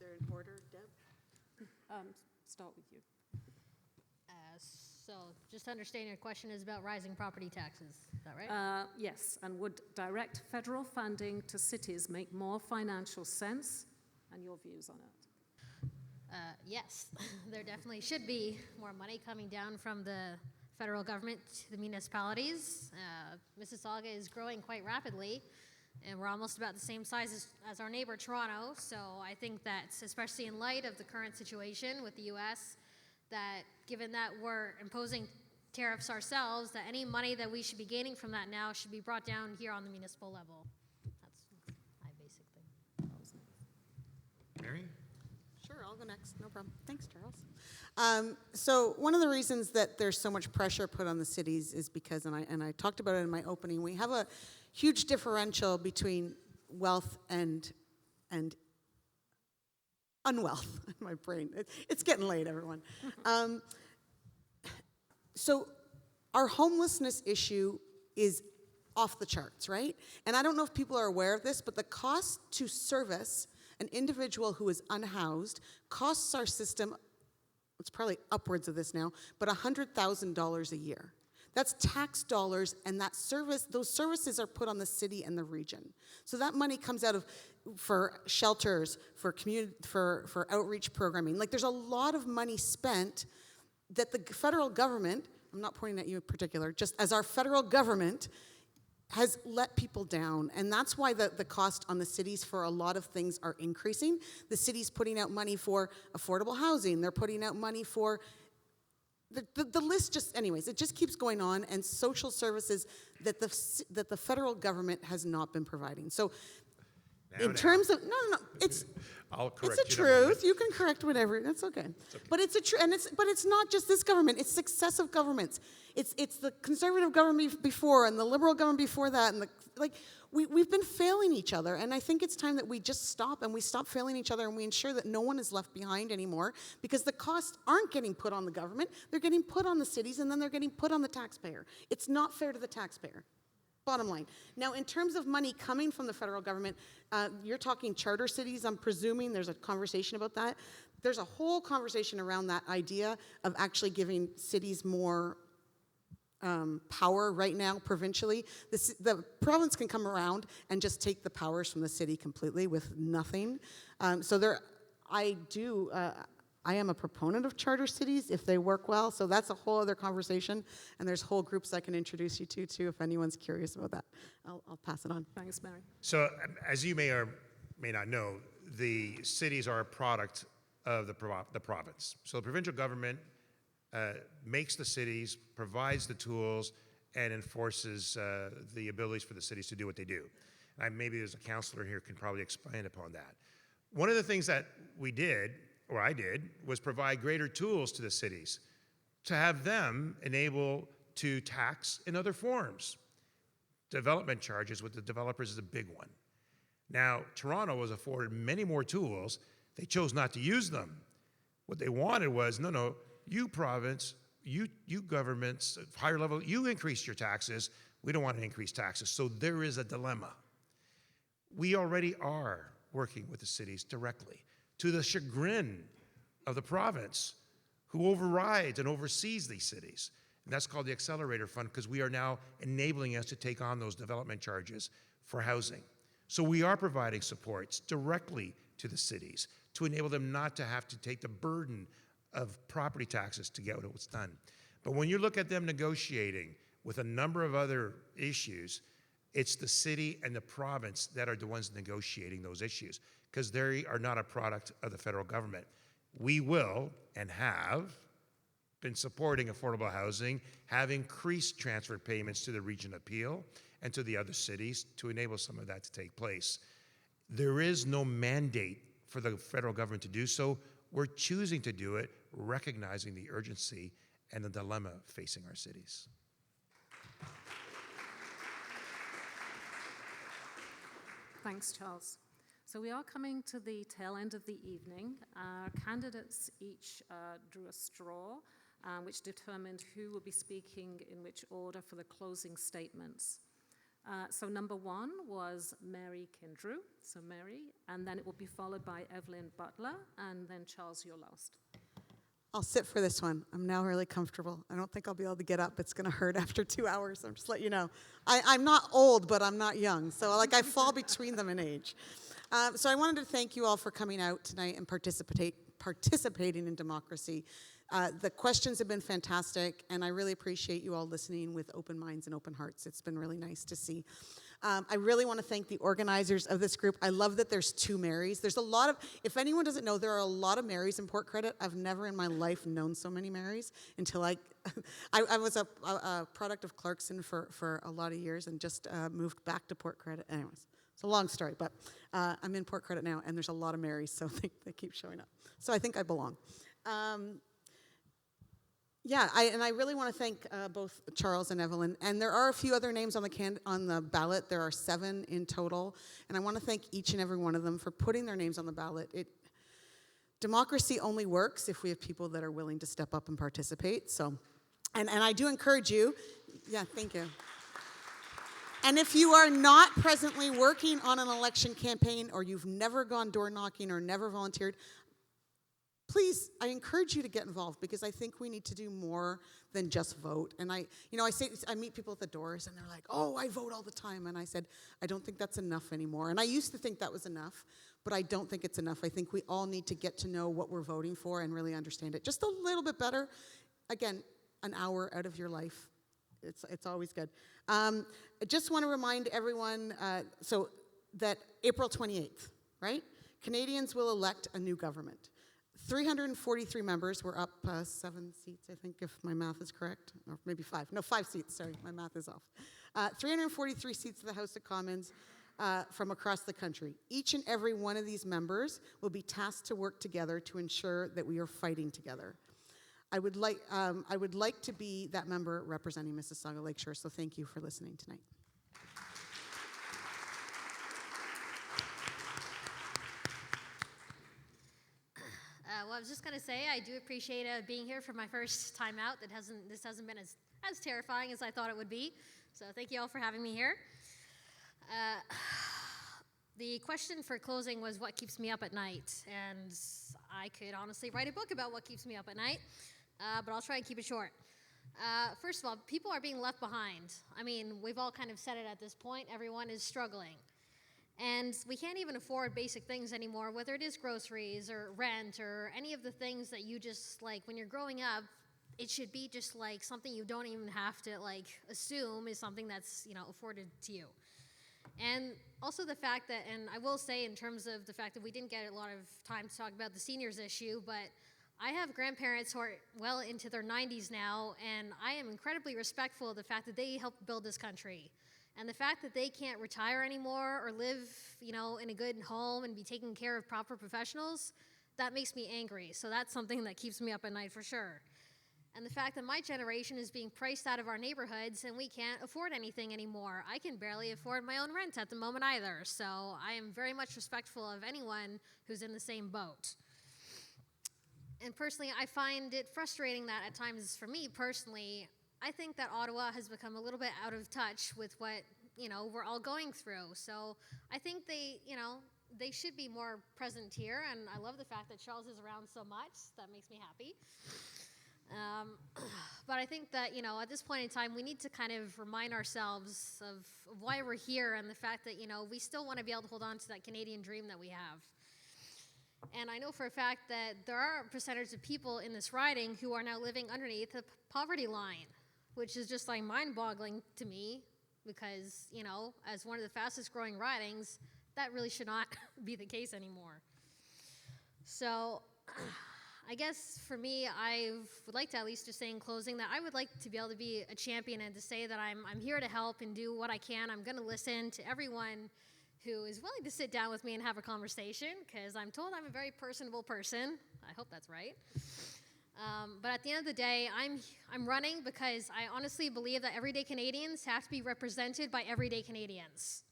they're in order. Deb? Start with you. So just to understand, your question is about rising property taxes, is that right? Yes, and would direct federal funding to cities make more financial sense, and your views on it? Yes, there definitely should be more money coming down from the federal government to the municipalities. Mississauga is growing quite rapidly, and we're almost about the same size as our neighbor Toronto, so I think that, especially in light of the current situation with the U.S., that given that we're imposing tariffs ourselves, that any money that we should be gaining from that now should be brought down here on the municipal level. That's my basic thing. Mary? Sure, I'll go next. No problem. Thanks, Charles. So one of the reasons that there's so much pressure put on the cities is because, and I talked about it in my opening, we have a huge differential between wealth and unwealth. My brain, it's getting late, everyone. So our homelessness issue is off the charts, right? And I don't know if people are aware of this, but the cost to service an individual who is unhoused costs our system, it's probably upwards of this now, but $100,000 a year. That's tax dollars, and that service, those services are put on the city and the region. So that money comes out of for shelters, for community, for outreach programming. Like, there's a lot of money spent that the federal government, I'm not pointing at you in particular, just as our federal government has let people down. And that's why the cost on the cities for a lot of things are increasing. The city's putting out money for affordable housing. They're putting out money for the list just, anyways, it just keeps going on, and social services that the federal government has not been providing. So in terms of, no, it's a truth. You can correct whatever, that's okay. But it's a truth, but it's not just this government, it's successive governments. It's the conservative government before and the liberal government before that, and we've been failing each other, and I think it's time that we just stop, and we stop failing each other, and we ensure that no one is left behind anymore, because the costs aren't getting put on the government, they're getting put on the cities, and then they're getting put on the taxpayer. It's not fair to the taxpayer. Bottom line. Now, in terms of money coming from the federal government, you're talking charter cities, I'm presuming there's a conversation about that. There's a whole conversation around that idea of actually giving cities more power right now, provincially. The province can come around and just take the powers from the city completely with nothing. I am a proponent of charter cities if they work well, so that's a whole other conversation, and there's whole groups I can introduce you to too if anyone's curious about that. I'll pass it on. Thanks, Mary. So, as you may or may not know, the cities are a product of the province. So the provincial government makes the cities, provides the tools, and enforces the abilities for the cities to do what they do. Maybe there's a counselor here who can probably expand upon that. One of the things that we did, or I did, was provide greater tools to the cities to have them enable to tax in other forms. Development charges with the developers is a big one. Now, Toronto was afforded many more tools. They chose not to use them. What they wanted was, no, you province, you governments, higher level, you increase your taxes. We don't want to increase taxes. So there is a dilemma. We already are working with the cities directly, to the chagrin of the province, who overrides and oversees these cities. And that's called the Accelerator Fund, because we are now enabling us to take on those development charges for housing. So we are providing supports directly to the cities to enable them not to have to take the burden of property taxes to get what's done. But when you look at them negotiating with a number of other issues, it's the city and the province that are the ones negotiating those issues, because they are not a product of the federal government. We will and have been supporting affordable housing, have increased transfer payments to the Region of Peel and to the other cities to enable some of that to take place. There is no mandate for the federal government to do so. We're choosing to do it, recognizing the urgency and the dilemma facing our cities. Thanks, Charles. So we are coming to the tail end of the evening. Our candidates each drew a straw, which determined who will be speaking in which order for the closing statements. So number 1 was Mary Kindrew, so Mary, and then it will be followed by Evelyn Butler, and then Charles, you're last. I'll sit for this one. I'm now really comfortable. I don't think I'll be able to get up. It's going to hurt after 2 hours. I'm just letting you know. I'm not old, but I'm not young. So I fall between them in age. So I wanted to thank you all for coming out tonight and participating in democracy. The questions have been fantastic, and I really appreciate you all listening with open minds and open hearts. It's been really nice to see. I really want to thank the organizers of this group. I love that there's 2 Marys. There's a lot of, if anyone doesn't know, there are a lot of Marys in Port Credit. I've never in my life known so many Marys until I was a product of Clarkson for a lot of years and just moved back to Port Credit. Anyways, it's a long story, but I'm in Port Credit now, and there's a lot of Marys, so they keep showing up. So I think I belong. Yeah, I really want to thank both Charles and Evelyn. And there are a few other names on the ballot. There are 7 in total. And I want to thank each and every one of them for putting their names on the ballot. Democracy only works if we have people that are willing to step up and participate. So, and I do encourage you. Yeah, thank you. And if you are not presently working on an election campaign, or you've never gone door knocking or never volunteered, please, I encourage you to get involved, because I think we need to do more than just vote. And I meet people at the doors and they're like, "Oh, I vote all the time." And I said, I don't think that's enough anymore. And I used to think that was enough, but I don't think it's enough. I think we all need to get to know what we're voting for and really understand it just a little bit better. Again, an hour out of your life, it's always good. I just want to remind everyone, so that April 28th, right? Canadians will elect a new government. 343 members. We're up 7 seats, I think, if my math is correct. Or maybe 5. No, 5 seats. Sorry, my math is off. 343 seats of the House of Commons from across the country. Each and every one of these members will be tasked to work together to ensure that we are fighting together. I would like to be that member representing Mississauga Lakeshore, so thank you for listening tonight. Well, I was just going to say, I do appreciate being here for my first time out. This hasn't been as terrifying as I thought it would be. So thank you all for having me here. The question for closing was what keeps me up at night. And I could honestly write a book about what keeps me up at night, but I'll try and keep it short. First of all, people are being left behind. I mean, we've all kind of said it at this point. Everyone is struggling. And we can't even afford basic things anymore, whether it is groceries or rent or any of the things that you just, like, when you're growing up, it should be just, like, something you don't even have to, like, assume is something that's, afforded to you. And also the fact that, and I will say in terms of the fact that we didn't get a lot of time to talk about the seniors issue, but I have grandparents who are well into their 90s now, and I am incredibly respectful of the fact that they helped build this country. And the fact that they can't retire anymore or live, in a good home and be taken care of proper professionals, that makes me angry. So that's something that keeps me up at night for sure. And the fact that my generation is being priced out of our neighborhoods and we can't afford anything anymore. I can barely afford my own rent at the moment either. So I am very much respectful of anyone who's in the same boat. And personally, I find it frustrating that at times, for me personally, I think that Ottawa has become a little bit out of touch with what, we're all going through. So I think they should be more present here. And I love the fact that Charles is around so much. That makes me happy. But I think that, at this point in time, we need to kind of remind ourselves of why we're here and the fact that, we still want to be able to hold on to that Canadian dream that we have. And I know for a fact that there are a percentage of people in this riding who are now living underneath the poverty line, which is just like mind-boggling to me because, as one of the fastest growing ridings, that really should not be the case anymore. So I guess for me, I would like to at least just say in closing that I would like to be able to be a champion and to say that I'm here to help and do what I can. I'm going to listen to everyone who is willing to sit down with me and have a conversation, because I'm told I'm a very personable person. I hope that's right. But at the end of the day, I'm running because I honestly believe that everyday Canadians have to be represented by everyday Canadians.